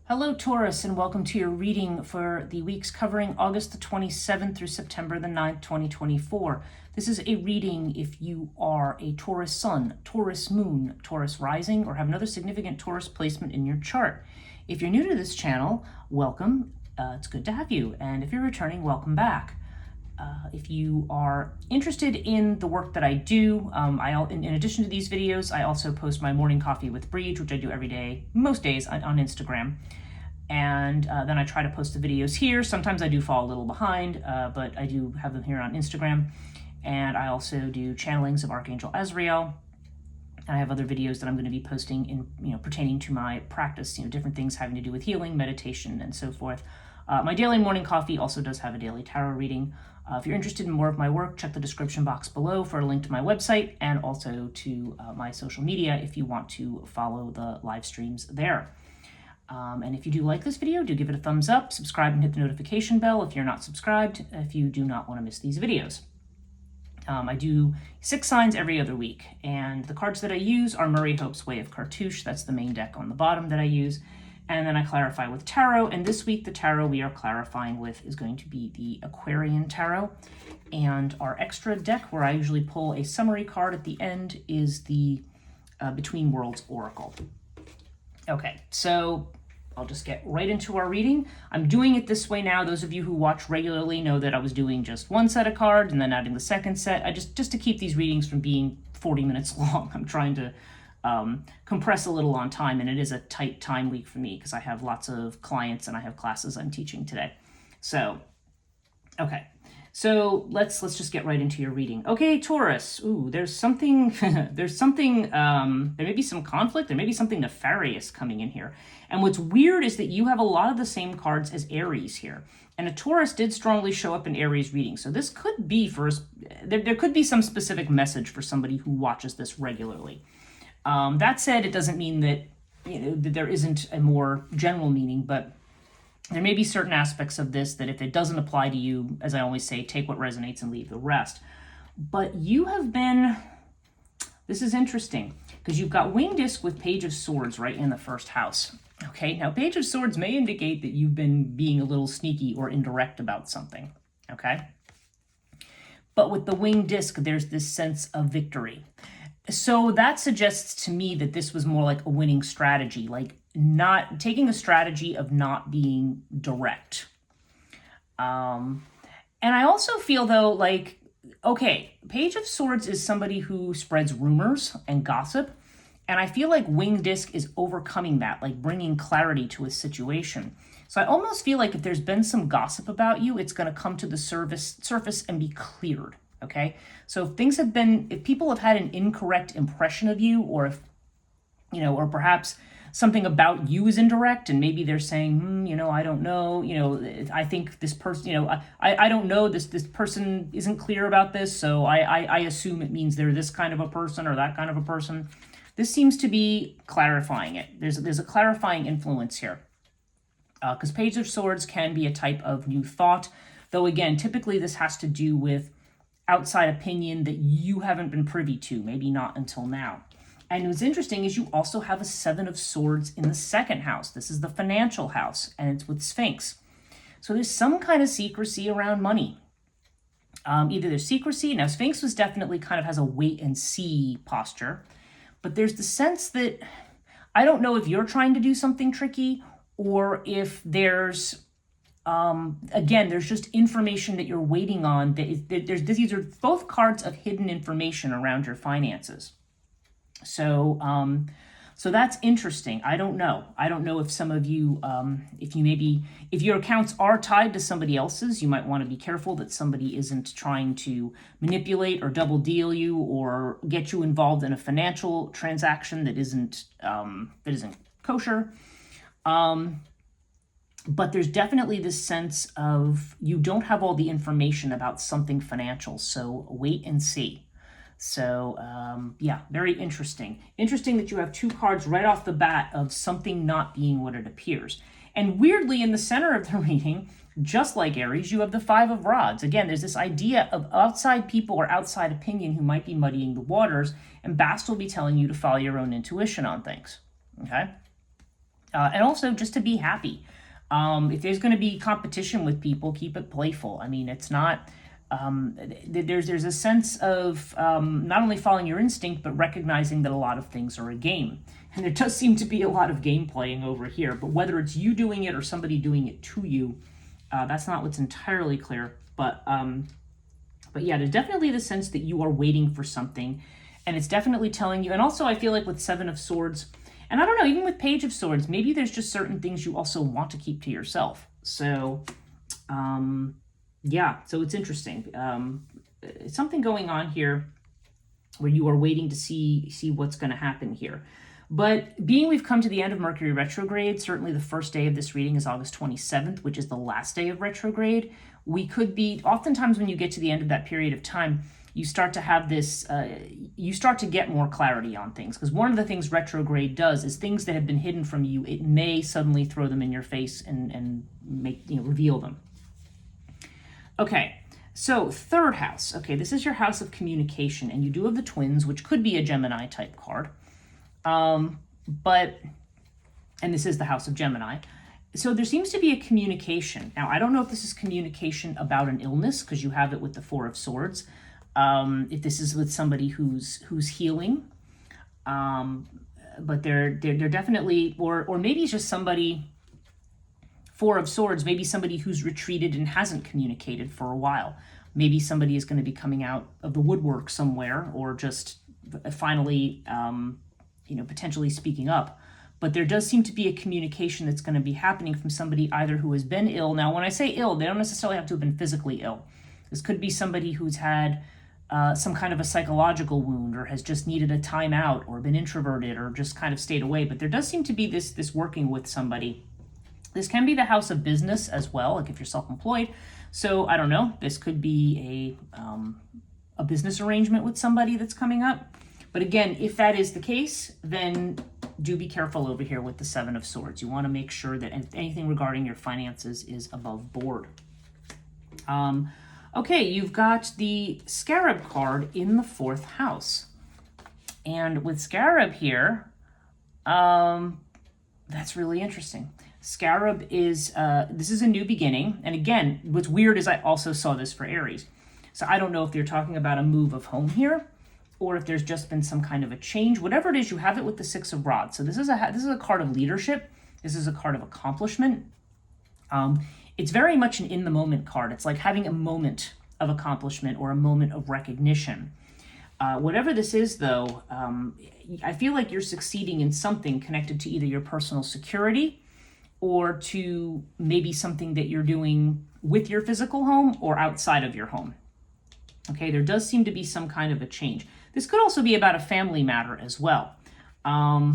Hello, Taurus, and welcome to your reading for the weeks covering August the 27th through September the 9th, 2024. This is a reading if you are a Taurus sun, Taurus moon, Taurus rising, or have another significant Taurus placement in your chart. If you're new to this channel, welcome. It's good to have you. And if you're returning, welcome back. If you are interested in the work that I do, in addition to these videos, I also post my morning coffee with Breege, which I do every day, most days on Instagram. And then I try to post the videos here. Sometimes I do fall a little behind, but I do have them here on Instagram. And I also do channelings of Archangel Azrael. And I have other videos that I'm going to be posting in, pertaining to my practice, different things having to do with healing, meditation, and so forth. My daily morning coffee also does have a daily tarot reading. If you're interested in more of my work, check the description box below for a link to my website and also to my social media if you want to follow the live streams there. And if you do like this video, do give it a thumbs up, subscribe, and hit the notification bell if you're not subscribed, if you do not want to miss these videos. I do 6 signs every other week, and the cards that I use are Murray Hope's Way of Cartouche. That's the main deck on the bottom that I use. And then I clarify with tarot, and this week the tarot we are clarifying with is going to be the Aquarian Tarot. And our extra deck, where I usually pull a summary card at the end, is the Between Worlds Oracle. Okay, so I'll just get right into our reading. I'm doing it this way now. Those of you who watch regularly know that I was doing just one set of cards and then adding the second set. I just to keep these readings from being 40 minutes long, I'm trying to compress a little on time, and it is a tight time week for me because I have lots of clients and I have classes I'm teaching today. So, okay. So let's just get right into your reading. Okay, Taurus. Ooh, there's something, there may be some conflict, there may be something nefarious coming in here. And what's weird is that you have a lot of the same cards as Aries here. And a Taurus did strongly show up in Aries reading. So this could be there could be some specific message for somebody who watches this regularly. That said, it doesn't mean that, that there isn't a more general meaning, but there may be certain aspects of this that if it doesn't apply to you, as I always say, take what resonates and leave the rest. But you have been, this is interesting, because you've got Winged Disc with Page of Swords right in the first house. Okay, now Page of Swords may indicate that you've been being a little sneaky or indirect about something, okay? But with the Winged Disc, there's this sense of victory. So that suggests to me that this was more like a winning strategy, like not taking a strategy of not being direct. And I also feel though, like, okay, Page of Swords is somebody who spreads rumors and gossip. And I feel like Winged Disc is overcoming that, like bringing clarity to a situation. So I almost feel like if there's been some gossip about you, it's going to come to the surface and be cleared. Okay, so if people have had an incorrect impression of you, or if, or perhaps something about you is indirect, and maybe they're saying, I don't know, I think this person, I don't know, this person isn't clear about this, so I assume it means they're this kind of a person or that kind of a person. This seems to be clarifying it. There's a clarifying influence here, because Page of Swords can be a type of new thought, though again, typically this has to do with outside opinion that you haven't been privy to, maybe not until now. And what's interesting is you also have a 7 of Swords in the second house. This is the financial house, and it's with Sphinx. So there's some kind of secrecy around money. Either there's secrecy, now Sphinx was definitely kind of has a wait and see posture, but there's the sense that, I don't know if you're trying to do something tricky, or if there's again, there's just information that you're waiting on. These are both cards of hidden information around your finances. So, so that's interesting. I don't know if some of you, if your accounts are tied to somebody else's, you might want to be careful that somebody isn't trying to manipulate or double deal you or get you involved in a financial transaction that isn't kosher. But there's definitely this sense of you don't have all the information about something financial, so wait and see. So, yeah, very interesting. Interesting that you have 2 cards right off the bat of something not being what it appears. And weirdly, in the center of the reading, just like Aries, you have the 5 of Rods. Again, there's this idea of outside people or outside opinion who might be muddying the waters, and Bast will be telling you to follow your own intuition on things, okay? and also just to be happy. If there's going to be competition with people, keep it playful. I mean, it's not. There's a sense of not only following your instinct, but recognizing that a lot of things are a game. And there does seem to be a lot of game playing over here. But whether it's you doing it or somebody doing it to you, that's not what's entirely clear. But yeah, there's definitely the sense that you are waiting for something. And it's definitely telling you. And also, I feel like with Seven of Swords, and I don't know, even with Page of Swords, maybe there's just certain things you also want to keep to yourself. So, yeah, so it's interesting. It's something going on here where you are waiting to see what's going to happen here. But being we've come to the end of Mercury retrograde, certainly the first day of this reading is August 27th, which is the last day of retrograde. We could be, oftentimes when you get to the end of that period of time, you start to have this, you start to get more clarity on things. Because one of the things retrograde does is things that have been hidden from you, it may suddenly throw them in your face and make, reveal them. Okay, so third house. Okay, this is your house of communication. And you do have the twins, which could be a Gemini type card. And this is the house of Gemini. So there seems to be a communication. Now, I don't know if this is communication about an illness, because you have it with the Four of Swords. If this is with somebody who's healing, but they're definitely, or maybe it's just somebody, Four of Swords, maybe somebody who's retreated and hasn't communicated for a while. Maybe somebody is going to be coming out of the woodwork somewhere, or just finally, potentially speaking up. But there does seem to be a communication that's going to be happening from somebody either who has been ill. Now, when I say ill, they don't necessarily have to have been physically ill. This could be somebody who's had some kind of a psychological wound, or has just needed a timeout, or been introverted, or just kind of stayed away. But there does seem to be this working with somebody. This can be the house of business as well, like if you're self-employed. So I don't know, this could be a business arrangement with somebody that's coming up. But again, if that is the case, then do be careful over here with the Seven of Swords. You want to make sure that anything regarding your finances is above board. Okay, you've got the Scarab card in the fourth house. And with Scarab here, that's really interesting. Scarab is, this is a new beginning. And again, what's weird is I also saw this for Aries. So I don't know if they're talking about a move of home here, or if there's just been some kind of a change. Whatever it is, you have it with the Six of Rods. So this is a card of leadership. This is a card of accomplishment. It's very much an in-the-moment card. It's like having a moment of accomplishment or a moment of recognition. Whatever this is, though, I feel like you're succeeding in something connected to either your personal security or to maybe something that you're doing with your physical home or outside of your home. Okay, there does seem to be some kind of a change. This could also be about a family matter as well. I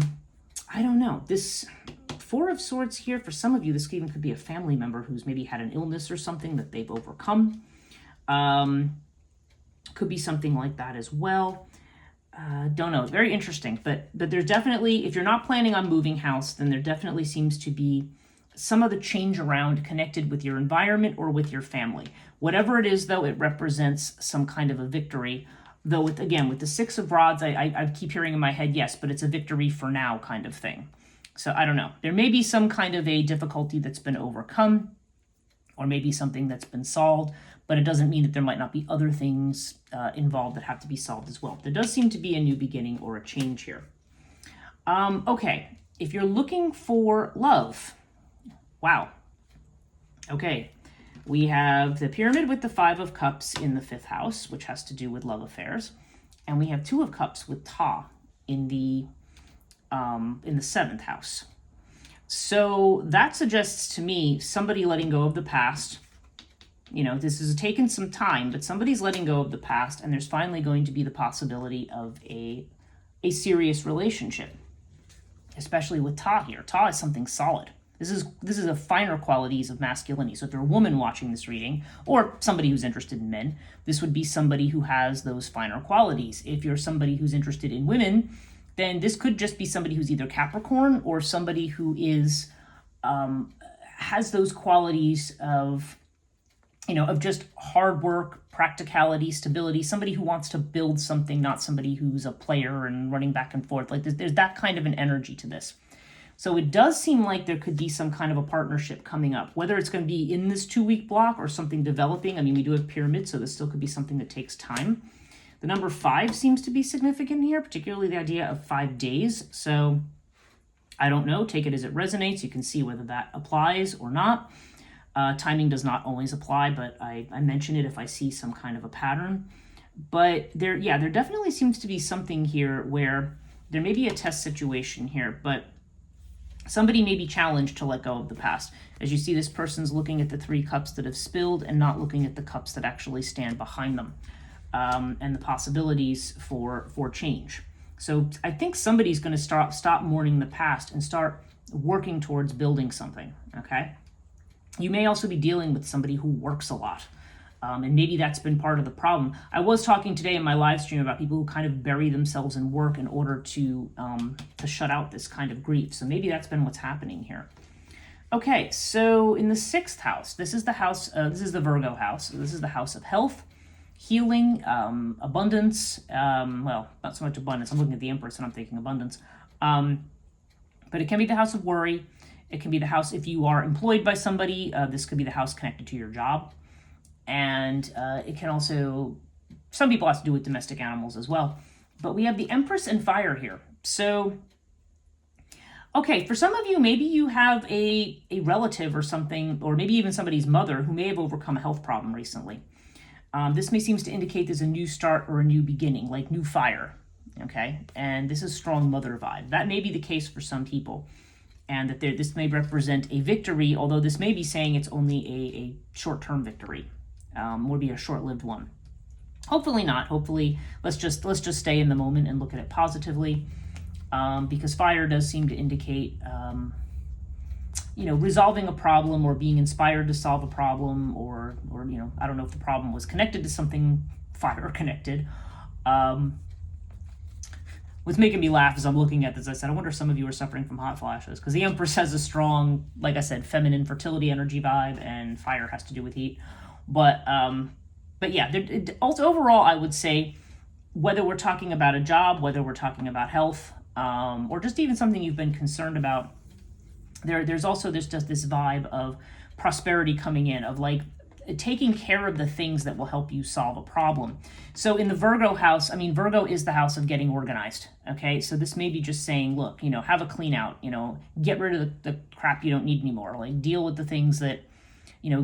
don't know. This Four of Swords here, for some of you, this even could be a family member who's maybe had an illness or something that they've overcome. Could be something like that as well. Don't know. Very interesting. But there's definitely, if you're not planning on moving house, then there definitely seems to be some of the change around connected with your environment or with your family. Whatever it is, though, it represents some kind of a victory. Though, with the Six of Rods, I keep hearing in my head, yes, but it's a victory for now kind of thing. So I don't know. There may be some kind of a difficulty that's been overcome, or maybe something that's been solved, but it doesn't mean that there might not be other things involved that have to be solved as well. There does seem to be a new beginning or a change here. Okay, if you're looking for love, wow. Okay, we have the Pyramid with the Five of Cups in the fifth house, which has to do with love affairs. And we have Two of Cups with Ta in the seventh house. So that suggests to me somebody letting go of the past. This has taken some time, but somebody's letting go of the past, and there's finally going to be the possibility of a serious relationship, especially with Ta here. Ta is something solid. This is a finer qualities of masculinity. So if you're a woman watching this reading, or somebody who's interested in men, this would be somebody who has those finer qualities. If you're somebody who's interested in women, then this could just be somebody who's either Capricorn or somebody who is has those qualities of just hard work, practicality, stability, somebody who wants to build something, not somebody who's a player and running back and forth. Like there's that kind of an energy to this. So it does seem like there could be some kind of a partnership coming up, whether it's going to be in this 2-week block or something developing. I mean, we do have pyramids, so this still could be something that takes time. The number 5 seems to be significant here, particularly the idea of 5 days. So I don't know, take it as it resonates. You can see whether that applies or not. Timing does not always apply, but I mention it if I see some kind of a pattern. But there definitely seems to be something here where there may be a test situation here, but somebody may be challenged to let go of the past. As you see, this person's looking at the 3 cups that have spilled and not looking at the cups that actually stand behind them, and the possibilities for change. So I think somebody's going to stop mourning the past and start working towards building something, okay? You may also be dealing with somebody who works a lot. And maybe that's been part of the problem. I was talking today in my live stream about people who kind of bury themselves in work in order to shut out this kind of grief. So maybe that's been what's happening here. Okay, so in the 6th house, this is the house. This is the Virgo house. This is the house of health, healing, abundance. Well, not so much abundance. I'm looking at the Empress and I'm thinking abundance. But it can be the house of worry. It can be the house if you are employed by somebody. This could be the house connected to your job. And it can also, some people have to do with domestic animals as well. But we have the Empress and fire here. So, okay, for some of you, maybe you have a relative or something, or maybe even somebody's mother who may have overcome a health problem recently. This may seems to indicate there's a new start or a new beginning, like new fire, okay? And this is strong mother vibe. That may be the case for some people. And that this may represent a victory, although this may be saying it's only a short-term victory. Would be a short-lived one. Hopefully not. Hopefully, let's just stay in the moment and look at it positively, because fire does seem to indicate, resolving a problem or being inspired to solve a problem, or I don't know if the problem was connected to something fire connected. What's making me laugh as I'm looking at this, I said, I wonder if some of you are suffering from hot flashes, because the Empress has a strong, like I said, feminine fertility energy vibe, and fire has to do with heat. But yeah, also overall, I would say, whether we're talking about a job, whether we're talking about health, or just even something you've been concerned about, there's just this vibe of prosperity coming in, of like taking care of the things that will help you solve a problem. So in the Virgo house, I mean, Virgo is the house of getting organized, okay? So this may be just saying, look, have a clean out, get rid of the crap you don't need anymore, like deal with the things that,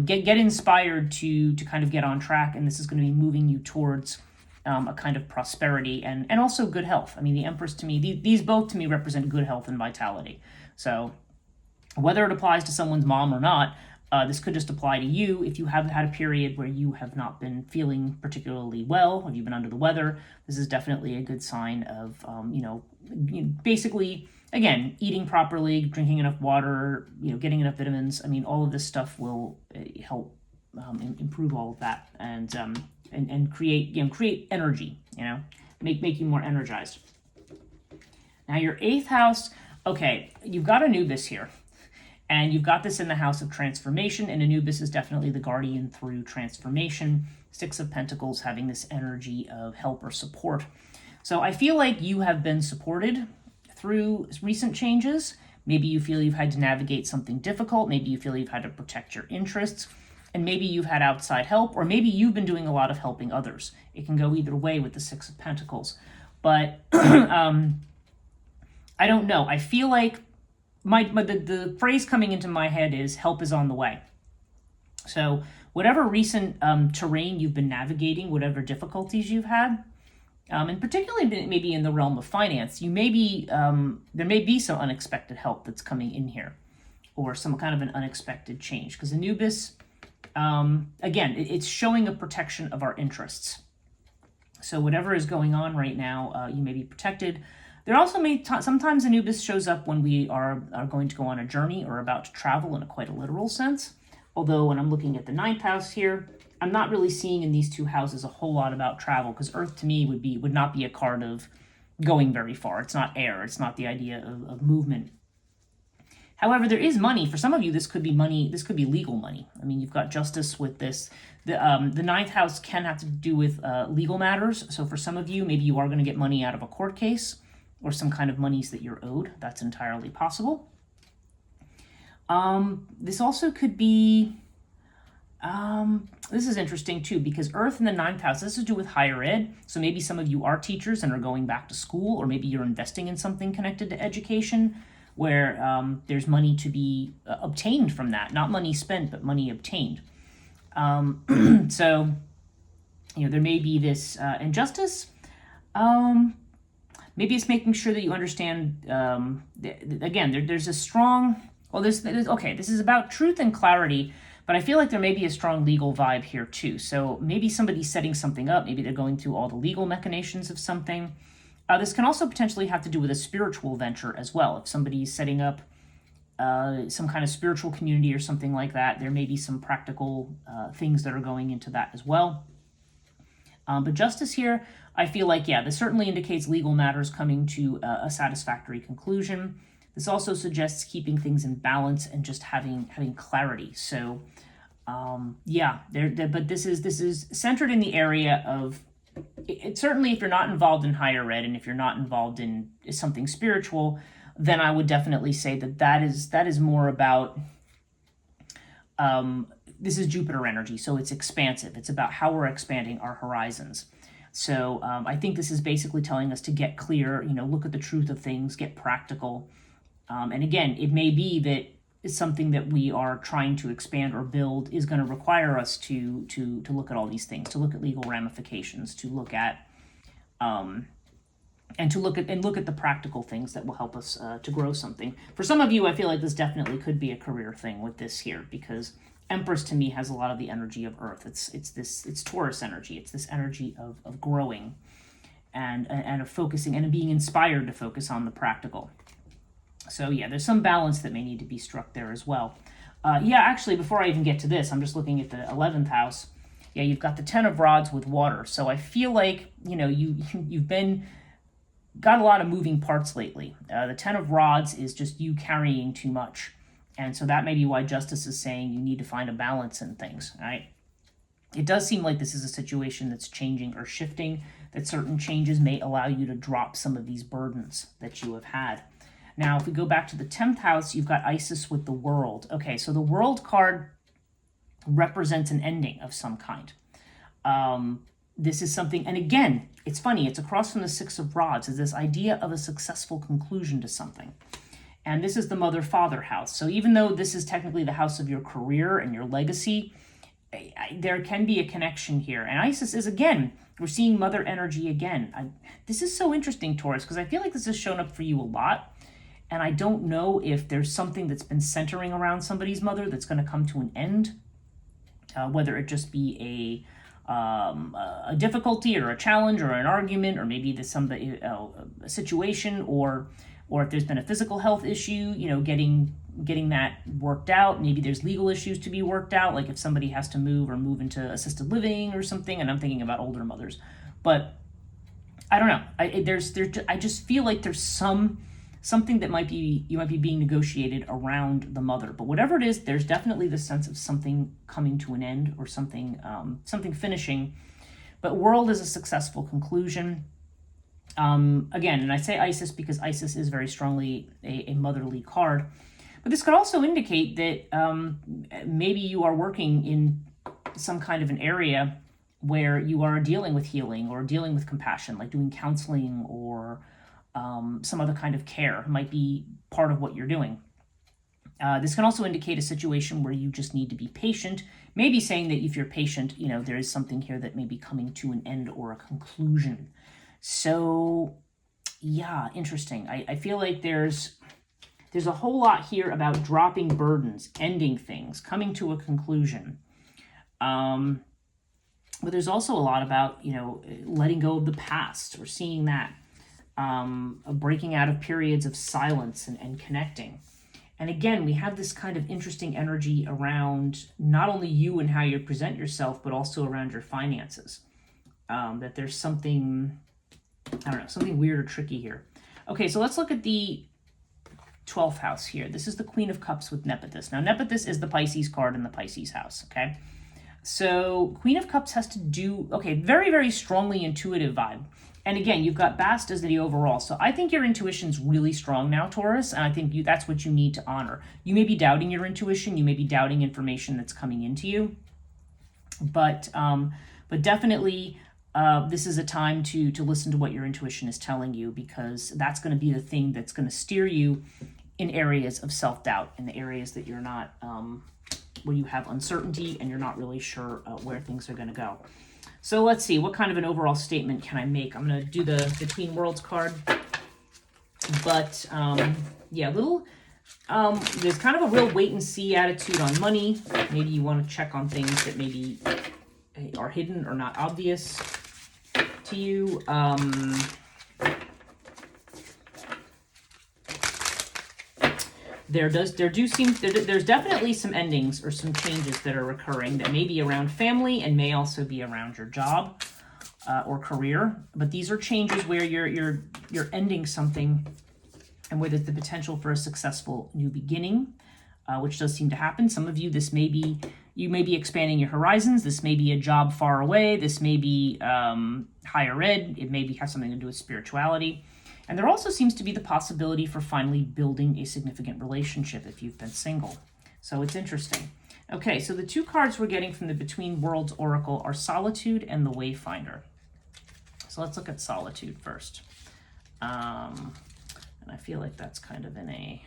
get inspired to kind of get on track, and this is going to be moving you towards a kind of prosperity and also good health. I mean, the Empress to me, these both to me represent good health and vitality. So whether it applies to someone's mom or not, this could just apply to you if you have had a period where you have not been feeling particularly well, if you've been under the weather. This is definitely a good sign of, basically, again, eating properly, drinking enough water, getting enough vitamins. I mean, all of this stuff will help improve all of that and create energy, make you more energized. Now your 8th house, okay, you've got Anubis here. And you've got this in the house of transformation, and Anubis is definitely the guardian through transformation. 6 of Pentacles having this energy of help or support. So I feel like you have been supported through recent changes. Maybe you feel you've had to navigate something difficult. Maybe you feel you've had to protect your interests. And maybe you've had outside help, or maybe you've been doing a lot of helping others. It can go either way with the 6 of Pentacles. But I don't know. I feel like the phrase coming into my head is help is on the way. So whatever recent terrain you've been navigating, whatever difficulties you've had, and particularly maybe in the realm of finance, there may be some unexpected help that's coming in here, or some kind of an unexpected change. Because Anubis, again, it's showing a protection of our interests. So whatever is going on right now, you may be protected. There also sometimes Anubis shows up when we are going to go on a journey or about to travel in quite a literal sense. Although when I'm looking at the 9th house here, I'm not really seeing in these 2 houses a whole lot about travel, because Earth to me would not be a card of going very far. It's not air. It's not the idea of movement. However, there is money. For some of you, this could be money. This could be legal money. I mean, you've got justice with this. The 9th house can have to do with legal matters. So for some of you, maybe you are going to get money out of a court case, or some kind of monies that you're owed. That's entirely possible. This also could be, this is interesting too, because Earth in the ninth house, this is to do with higher ed. So maybe some of you are teachers and are going back to school, or maybe you're investing in something connected to education where there's money to be obtained from that. Not money spent, but money obtained. So, there may be this injustice. Maybe it's making sure that you understand, again, there's a strong, well, okay, this is about truth and clarity, but I feel like there may be a strong legal vibe here too. So maybe somebody's setting something up, maybe they're going through all the legal machinations of something. This can also potentially have to do with a spiritual venture as well. If somebody's setting up some kind of spiritual community or something like that, there may be some practical things that are going into that as well. But justice here, I feel like, yeah, this certainly indicates legal matters coming to a satisfactory conclusion. This also suggests keeping things in balance and just having clarity. So, yeah, but this is centered in the area of, certainly if you're not involved in higher ed and if you're not involved in something spiritual, then I would definitely say that is more about, this is Jupiter energy, so it's expansive. It's about how we're expanding our horizons. So I think this is basically telling us to get clear, look at the truth of things, get practical. And again, it may be that it's something that we are trying to expand or build is going to require us to look at all these things, to look at legal ramifications, to look at and to look at the practical things that will help us to grow something. For some of you, I feel like this definitely could be a career thing with this here, because Empress to me has a lot of the energy of Earth. It's Taurus energy. It's this energy of growing and of focusing and being inspired to focus on the practical. So yeah, there's some balance that may need to be struck there as well. Yeah, actually, before I even get to this, I'm just looking at the 11th house. Yeah, you've got the 10 of rods with water. So I feel like, you've got a lot of moving parts lately. The 10 of rods is just you carrying too much. And so that may be why Justice is saying you need to find a balance in things, right? It does seem like this is a situation that's changing or shifting, that certain changes may allow you to drop some of these burdens that you have had. Now, if we go back to the 10th house, you've got Isis with the World. Okay, so the World card represents an ending of some kind. This is something, and again, it's funny, it's across from the 6 of rods. It's this idea of a successful conclusion to something. And this is the mother-father house. So even though this is technically the house of your career and your legacy, there can be a connection here. And Isis is, again, we're seeing mother energy again. This is so interesting, Taurus, because I feel like this has shown up for you a lot. And I don't know if there's something that's been centering around somebody's mother that's going to come to an end, whether it just be a difficulty or a challenge or an argument, or maybe there's a situation, or if there's been a physical health issue, getting that worked out. Maybe there's legal issues to be worked out, like if somebody has to move into assisted living or something. And I'm thinking about older mothers, but I don't know. I just feel like there's something that you might be being negotiated around the mother. But whatever it is, there's definitely this sense of something coming to an end, or something finishing. But World is a successful conclusion. Again, and I say Isis because Isis is very strongly a motherly card. But this could also indicate that maybe you are working in some kind of an area where you are dealing with healing or dealing with compassion, like doing counseling or some other kind of care might be part of what you're doing. This can also indicate a situation where you just need to be patient, maybe saying that if you're patient, there is something here that may be coming to an end or a conclusion. So, yeah, interesting. I feel like there's a whole lot here about dropping burdens, ending things, coming to a conclusion. But there's also a lot about, letting go of the past, or seeing that, breaking out of periods of silence and connecting. And again, we have this kind of interesting energy around not only you and how you present yourself, but also around your finances. That there's something weird or tricky here. Okay, so let's look at the 12th house here. This is the Queen of Cups with Nephthys. Now, Nephthys is the Pisces card in the Pisces house, okay? So Queen of Cups has to do, very, very strongly intuitive vibe. And again, you've got Bast as the overall. So I think your intuition's really strong now, Taurus, and I think that's what you need to honor. You may be doubting your intuition. You may be doubting information that's coming into you. But definitely this is a time to listen to what your intuition is telling you, because that's going to be the thing that's going to steer you in areas of self-doubt, in the areas that you're not, where you have uncertainty and you're not really sure where things are going to go. So let's see, what kind of an overall statement can I make? I'm going to do the Between Worlds card. But yeah, there's kind of a real wait and see attitude on money. Maybe you want to check on things that maybe are hidden or not obvious to you. There's definitely some endings or some changes that are occurring that may be around family and may also be around your job or career. But these are changes where you're ending something, and where there's the potential for a successful new beginning, which does seem to happen. Some of you, you may be expanding your horizons. This may be a job far away. This may be higher ed. It may have something to do with spirituality. And there also seems to be the possibility for finally building a significant relationship if you've been single. So it's interesting. Okay, so the two cards we're getting from the Between Worlds Oracle are Solitude and the Wayfinder. So let's look at Solitude first. And I feel like that's kind of in a,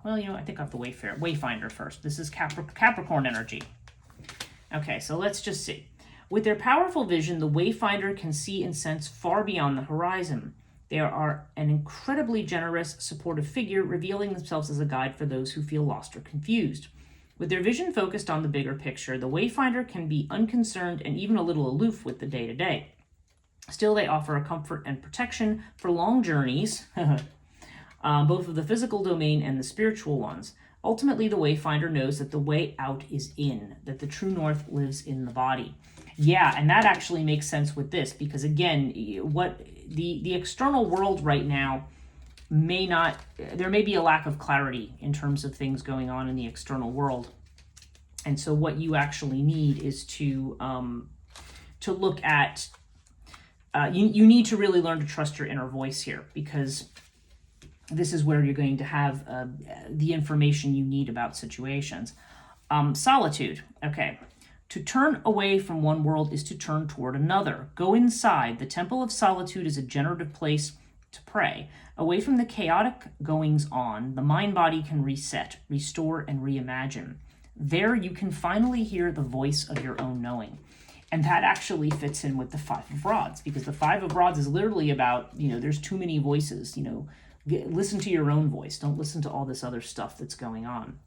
well, I think I have the Wayfinder first. This is Capricorn energy. Okay, so let's just see. With their powerful vision, the Wayfinder can see and sense far beyond the horizon. They are an incredibly generous, supportive figure, revealing themselves as a guide for those who feel lost or confused. With their vision focused on the bigger picture, the Wayfinder can be unconcerned and even a little aloof with the day-to-day. Still, they offer a comfort and protection for long journeys, both of the physical domain and the spiritual ones. Ultimately, the Wayfinder knows that the way out is in, that the true north lives in the body. Yeah, and that actually makes sense with this, because again, what the external world right now there may be a lack of clarity in terms of things going on in the external world. And so what you actually need is to look at, you need to really learn to trust your inner voice here, because this is where you're going to have the information you need about situations. Solitude, okay. To turn away from one world is to turn toward another. Go inside. The Temple of Solitude is a generative place to pray. Away from the chaotic goings-on, the mind-body can reset, restore, and reimagine. There you can finally hear the voice of your own knowing. And that actually fits in with the Five of Rods, because the Five of Rods is literally about, there's too many voices, listen to your own voice. Don't listen to all this other stuff that's going on.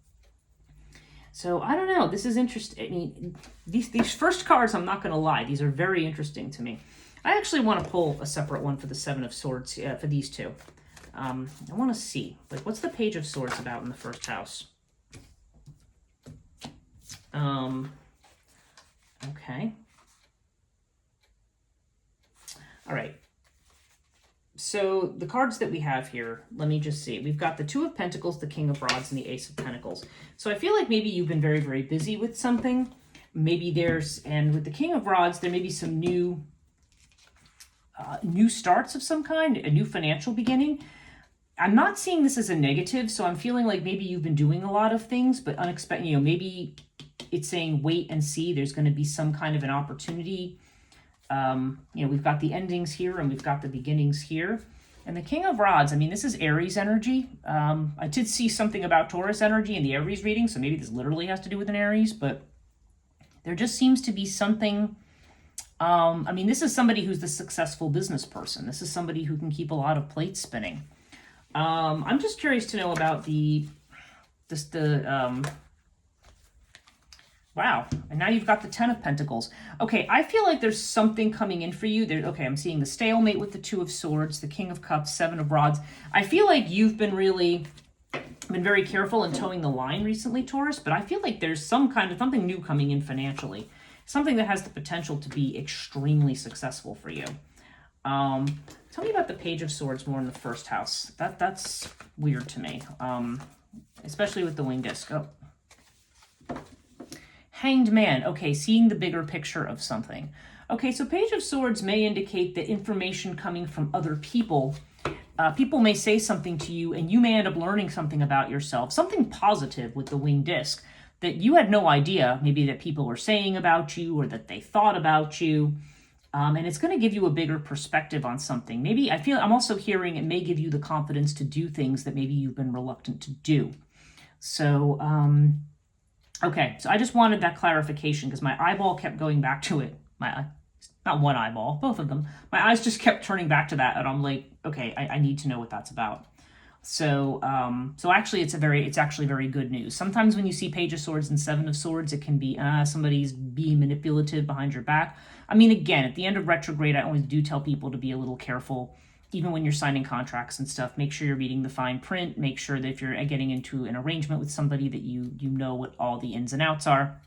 So I don't know. This is interesting. I mean, these first cards, I'm not going to lie, these are very interesting to me. I actually want to pull a separate one for the Seven of Swords for these two. I want to see, what's the Page of Swords about in the first house? Okay. All right. So the cards that we have here, let me just see. We've got the Two of Pentacles, the King of Rods, and the Ace of Pentacles. So I feel like maybe you've been very, very busy with something. Maybe and with the King of Rods, there may be some new starts of some kind, a new financial beginning. I'm not seeing this as a negative, so I'm feeling like maybe you've been doing a lot of things, but unexpected, maybe it's saying wait and see. There's going to be some kind of an opportunity. We've got the endings here and we've got the beginnings here. And the King of Rods, I mean, this is Aries energy. I did see something about Taurus energy in the Aries reading, so maybe this literally has to do with an Aries, but there just seems to be something. This is somebody who's the successful business person. This is somebody who can keep a lot of plates spinning. I'm just curious to know about wow, and now you've got the Ten of Pentacles. Okay, I feel like there's something coming in for you. I'm seeing the stalemate with the Two of Swords, the King of Cups, Seven of Rods. I feel like you've been very careful in towing the line recently, Taurus, but I feel like there's something new coming in financially. Something that has the potential to be extremely successful for you. Tell me about the Page of Swords more in the first house. That's weird to me, especially with the wing disc. Oh. Hanged Man. Okay, seeing the bigger picture of something. Okay, so Page of Swords may indicate that information coming from other people. People may say something to you and you may end up learning something about yourself, something positive with the winged disc that you had no idea maybe that people were saying about you or that they thought about you. And it's going to give you a bigger perspective on something. Maybe I'm also hearing it may give you the confidence to do things that maybe you've been reluctant to do. So, okay, so I just wanted that clarification because my eyeball kept going back to it. Not one eyeball, both of them. My eyes just kept turning back to that, and I'm like, okay, I need to know what that's about. So, actually, it's actually very good news. Sometimes when you see Page of Swords and Seven of Swords, it can be somebody's being manipulative behind your back. I mean, again, at the end of retrograde, I always do tell people to be a little careful, even when you're signing contracts and stuff. Make sure you're reading the fine print. Make sure that if you're getting into an arrangement with somebody that you know what all the ins and outs are.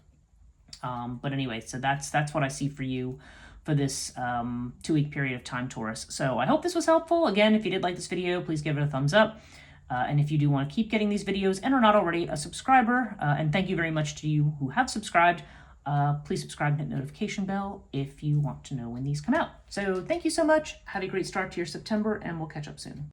But anyway, so that's what I see for you for this 2-week period of time, Taurus. So I hope this was helpful. Again, if you did like this video, please give it a thumbs up. And if you do want to keep getting these videos and are not already a subscriber, and thank you very much to you who have subscribed, please subscribe and hit the notification bell if you want to know when these come out. So thank you so much. Have a great start to your September, and we'll catch up soon.